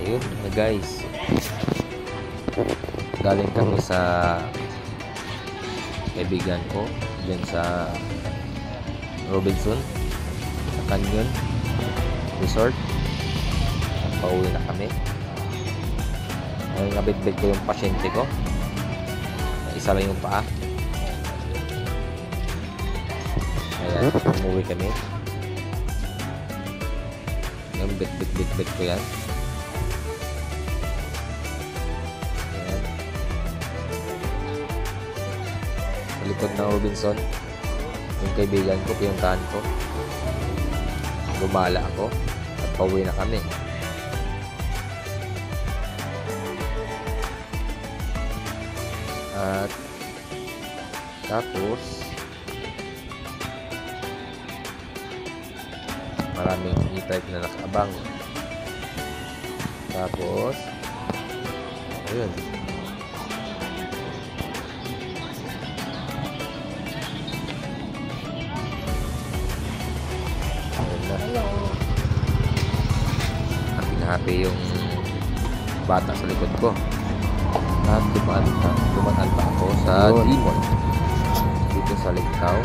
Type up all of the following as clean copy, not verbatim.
Ayun guys, galing kami sa kaibigan ko dyan sa Robinson sa Canyon Resort. Pauwi na kami. Ngayon nabitbit ko yung pasyente ko, isa lang yung paa. Ayan, umuwi kami. Yung bit ko yan. Ayan. Sa likod ng Robinson, yung kaibigan ko, pinuntahan ko. Gumala ako at pauwi na kami. At tapos maraming e-type na nakaabang. Tapos ayun, happy yung bata sa likod ko. At dumaan pa ako sa Limon dito sa Ligtaw.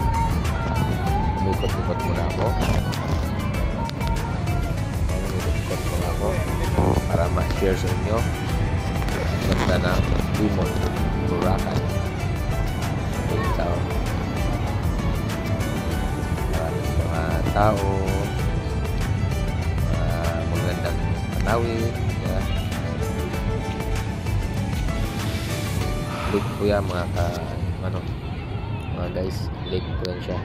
Umikot-ikot muna ako. Umikot-ikot muna ako para ma-share sa inyo ganda ng Limon, Boracay, Ligtaw. Maraming mga tao, magandang tanawin. Lake po yan mga guys, lake po yan siya.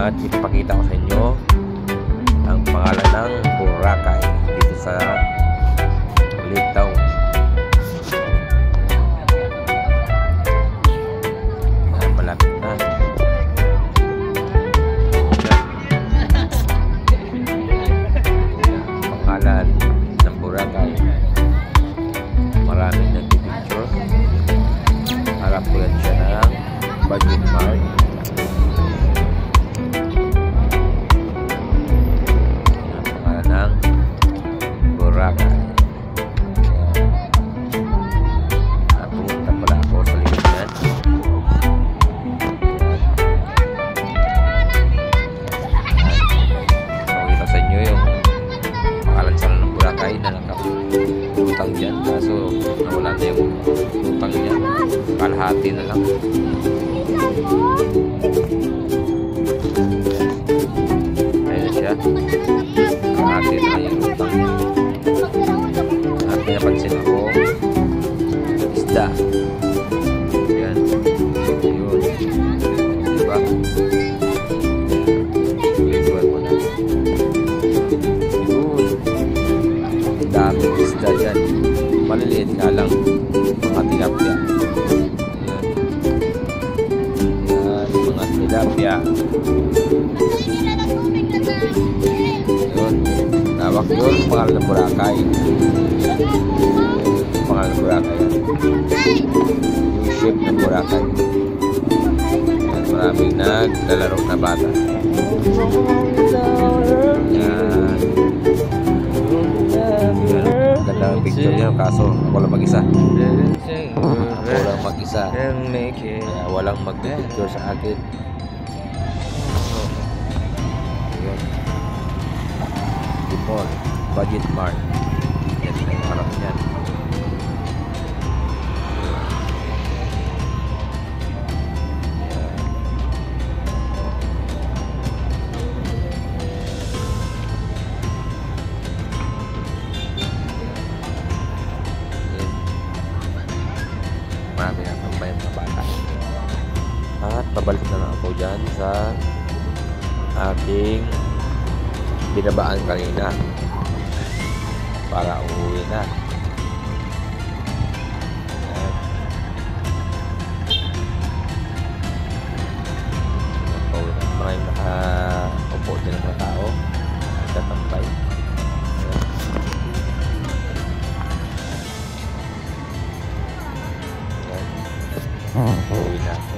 At ipapakita ko sa inyo ang pangalan ng Boracay dito sa Ligtaw. Malapit na. Ng Boracay, maraming nagpipicture. Harap ko yan siya ng Budget Mart. Ang pangalan ng Boracay. At pumunta pala ako sa likod yan. Pakita sa inyo yung pangalan sana ng Boracay na nakaputang dyan, kaso nawala na yung utang niya, kalahati na lang. Ayan siya, kalahati na lang yung utang niya. At may napansin ako isda. Ayan, ayun, diba? Daming isda dyan, maliliit nga lang, mga tilapia. Ayan, mga tilapia. Ayun, tawag yun, pangalan ng Boracay. Pangalan ng Boracay yan, yung shape ng Boracay. Ayan, maraming naglalaro na bata. Ayan, ganda ang picture niya, kaso ako lang mag-isa. Kaya walang mag-picture sa akin. Ayan, Limon, Budget Mart. Yan ang harap niyan. Marami na tambay mga bata. At pabalik na lang ako dyan sa aking binabaan kanina para uuwi na. Maraming nakaupo din ng mga tao, nagtatambay. Ayan. Pauwi na ako.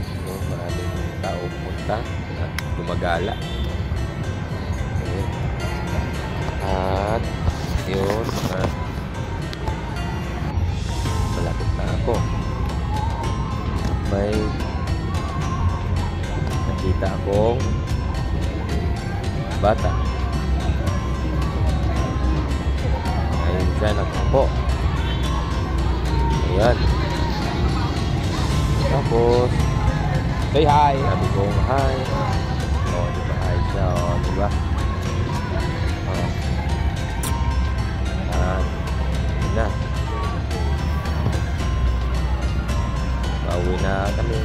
So, maraming tao pumunta na gumagala. Okay. At yun, malapit na ako. May nakita akong bata. Ayun siya, nagpapo. Ayan. Tapos, say hi! Sabi kong hi. O, diba hi siya, o, diba? O. Ayan. Ayan na. Pauwi na kami.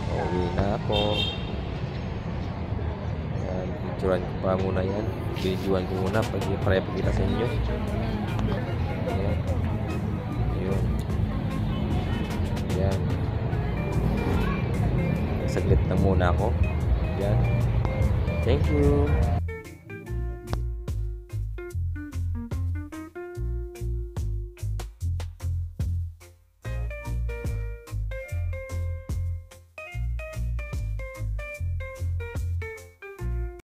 Pauwi na ako. Ayan, picturean ko pa muna yan. Videoan ko muna para ipakita sa inyo. Ayan. Yun. Ayan. Saglit na muna ako. Ayan. Thank you.